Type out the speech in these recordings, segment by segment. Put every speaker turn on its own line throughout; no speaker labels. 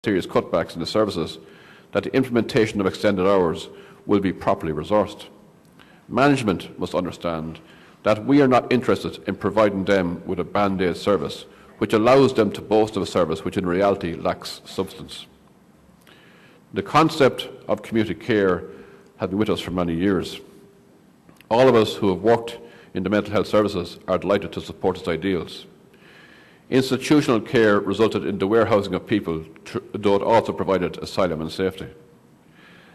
serious cutbacks in the services, that the implementation of extended hours will be properly resourced. Management must understand that we are not interested in providing them with a band-aid service which allows them to boast of a service which in reality lacks substance. The concept of community care has been with us for many years. All of us who have worked in the mental health services are delighted to support its ideals. Institutional care resulted in the warehousing of people, though it also provided asylum and safety.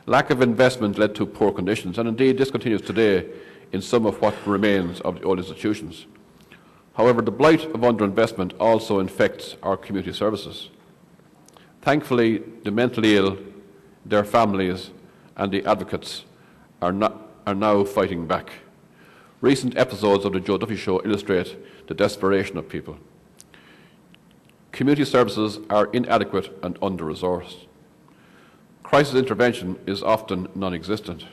Lack of investment led to poor conditions, and indeed this continues today in some of what remains of the old institutions. However, the blight of underinvestment also infects our community services. Thankfully, the mentally ill, their families and the advocates are now fighting back. Recent episodes of the Joe Duffy Show illustrate the desperation of people. Community services are inadequate and under-resourced. Crisis intervention is often non-existent.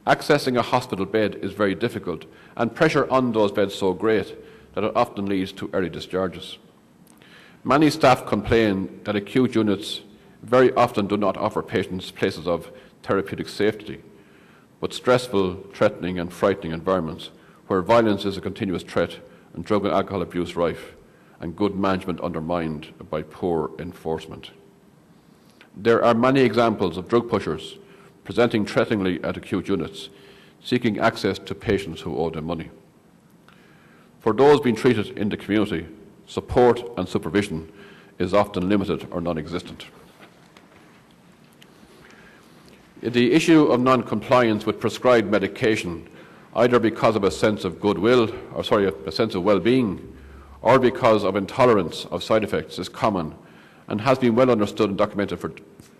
Accessing a hospital bed is very difficult, and pressure on those beds so great that it often leads to early discharges. Many staff complain that acute units very often do not offer patients places of therapeutic safety, but stressful, threatening and frightening environments where violence is a continuous threat and drug and alcohol abuse rife and good management undermined by poor enforcement. There are many examples of drug pushers presenting threateningly at acute units, seeking access to patients who owe them money. For those being treated in the community, support and supervision is often limited or non-existent. The issue of non-compliance with prescribed medication, either because of a sense of a sense of well-being, or because of intolerance of side effects, is common and has been well understood and documented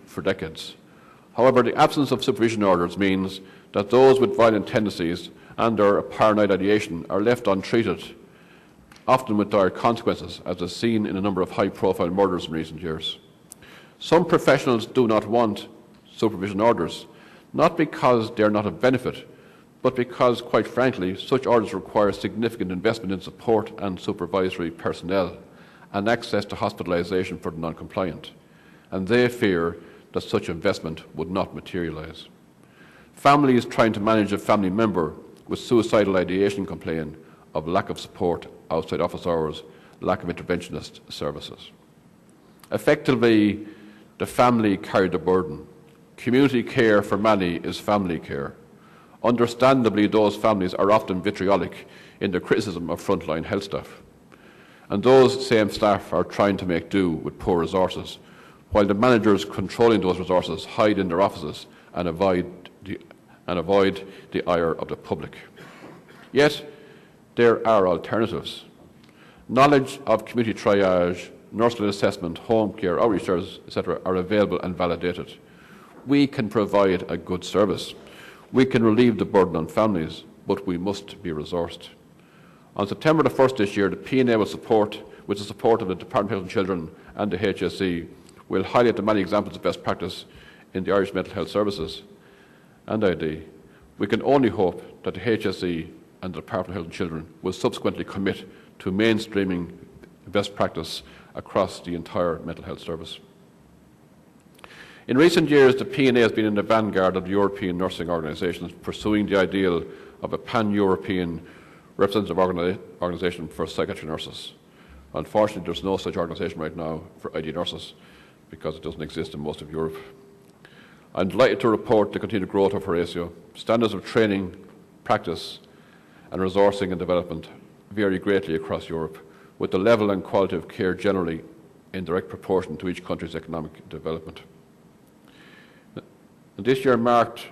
for decades. However, the absence of supervision orders means that those with violent tendencies and or paranoid ideation are left untreated, often with dire consequences, as is seen in a number of high-profile murders in recent years. Some professionals do not want supervision orders, not because they are not of benefit, but because, quite frankly, such orders require significant investment in support and supervisory personnel and access to hospitalisation for the non-compliant, and they fear that such investment would not materialise. Families trying to manage a family member with suicidal ideation complain of lack of support outside office hours, lack of interventionist services. Effectively, the family carried the burden. Community care for many is family care. Understandably, those families are often vitriolic in their criticism of frontline health staff. And those same staff are trying to make do with poor resources, while the managers controlling those resources hide in their offices and avoid the ire of the public. Yet, there are alternatives. Knowledge of community triage, nurse-led assessment, home care, outreach services, etc. are available and validated. We can provide a good service. We can relieve the burden on families, but we must be resourced. On September the 1st this year, the PNA with the support of the Department of Health and Children and the HSE, will highlight the many examples of best practice in the Irish mental health services and ID. We can only hope that the HSE and the Department of Health and Children will subsequently commit to mainstreaming best practice across the entire mental health service. In recent years, the PNA has been in the vanguard of the European nursing organisations, pursuing the ideal of a pan-European representative organisation for psychiatric nurses. Unfortunately, there is no such organisation right now for ID nurses because it doesn't exist in most of Europe. I am delighted to report the continued growth of Horatio. Standards of training, practice and resourcing and development vary greatly across Europe, with the level and quality of care generally in direct proportion to each country's economic development. This year marked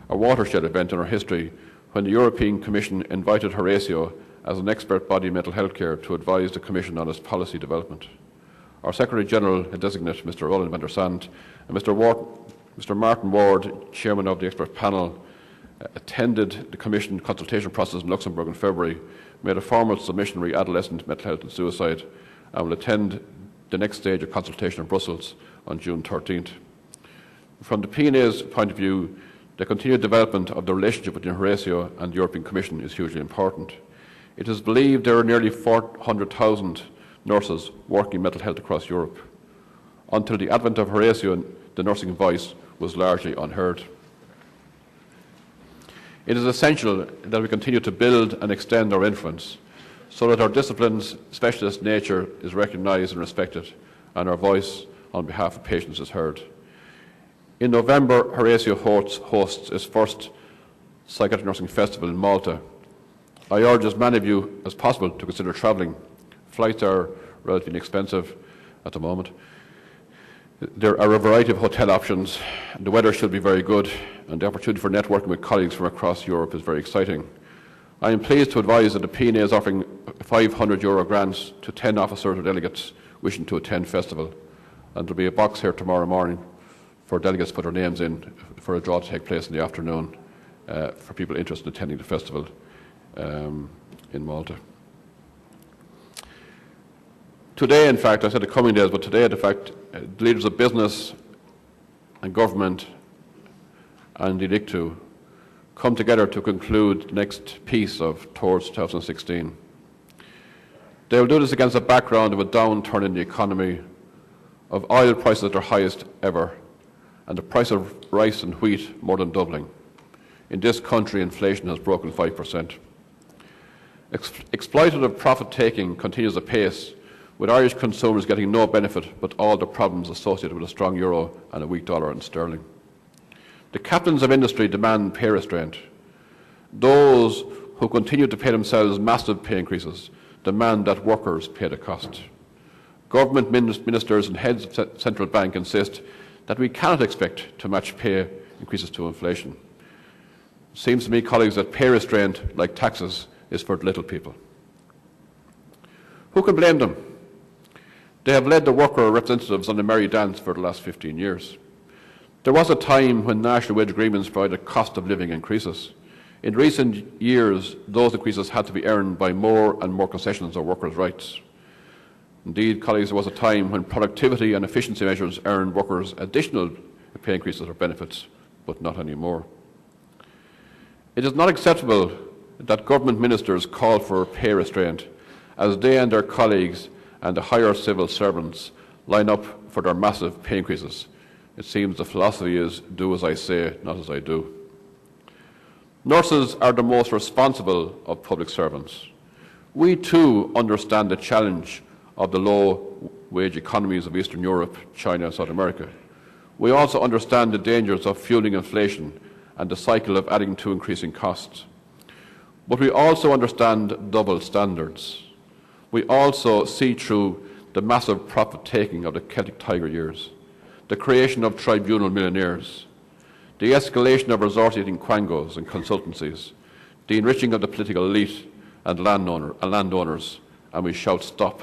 a watershed event in our history when the European Commission invited Horatio as an expert body in mental health care to advise the Commission on its policy development. Our Secretary-General-designate, Mr. Roland van der Sant, and Mr. Martin Ward, Chairman of the expert panel, attended the Commission consultation process in Luxembourg in February, made a formal submission re adolescent mental health and suicide, and will attend the next stage of consultation in Brussels on June 13th. From the PNA's point of view, the continued development of the relationship between Horatio and the European Commission is hugely important. It is believed there are nearly 400,000 nurses working in mental health across Europe. until the advent of Horatio, the nursing voice was largely unheard. It is essential that we continue to build and extend our influence so that our discipline's specialist nature is recognised and respected, and our voice on behalf of patients is heard. In November, Horatio hosts its first Psychiatric Nursing Festival in Malta. I urge as many of you as possible to consider travelling. Flights are relatively inexpensive at the moment. There are a variety of hotel options. The weather should be very good, and the opportunity for networking with colleagues from across Europe is very exciting. I am pleased to advise that the PNA is offering €500 grants to 10 officers or delegates wishing to attend festival. And there will be a box here tomorrow morning for delegates to put their names in for a draw to take place in the afternoon for people interested in attending the festival in Malta. Today, in fact, I said the coming days, but today, in fact, the leaders of business and government and the IDICTU come together to conclude the next piece of Towards 2016. They will do this against a background of a downturn in the economy, of oil prices at their highest ever, and the price of rice and wheat more than doubling. In this country, inflation has broken 5%. Exploitative profit-taking continues apace, with Irish consumers getting no benefit but all the problems associated with a strong euro and a weak dollar and sterling. The captains of industry demand pay restraint. Those who continue to pay themselves massive pay increases demand that workers pay the cost. Government ministers and heads of central bank insist that we cannot expect to match pay increases to inflation. It seems to me, colleagues, that pay restraint, like taxes, is for the little people. Who can blame them? They have led the worker representatives on the merry dance for the last 15 years. There was a time when national wage agreements provided cost of living increases. In recent years, those increases had to be earned by more and more concessions of workers' rights. Indeed, colleagues, there was a time when productivity and efficiency measures earned workers additional pay increases or benefits, but not anymore. It is not acceptable that government ministers call for pay restraint as they and their colleagues and the higher civil servants line up for their massive pay increases. It seems the philosophy is do as I say, not as I do. Nurses are the most responsible of public servants. We too understand the challenge of the low-wage economies of Eastern Europe, China and South America. We also understand the dangers of fueling inflation and the cycle of adding to increasing costs. But we also understand double standards. We also see through the massive profit-taking of the Celtic Tiger years, the creation of tribunal millionaires, the escalation of resort-eating quangos and consultancies, the enriching of the political elite and landowners, and we shout stop.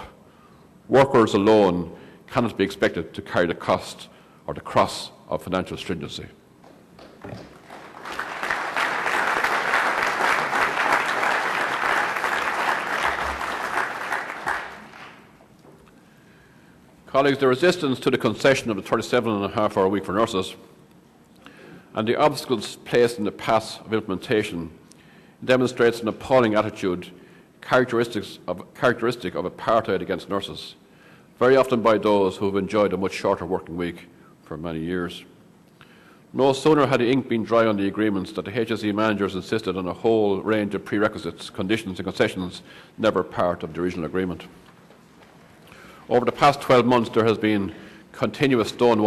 Workers alone cannot be expected to carry the cost or the cross of financial stringency. Colleagues, the resistance to the concession of the 37.5-hour week for nurses and the obstacles placed in the path of implementation demonstrates an appalling attitude characteristic of apartheid against nurses, very often by those who have enjoyed a much shorter working week for many years. No sooner had the ink been dry on the agreements that the HSE managers insisted on a whole range of prerequisites, conditions and concessions never part of the original agreement. Over the past 12 months, there has been continuous stonewalling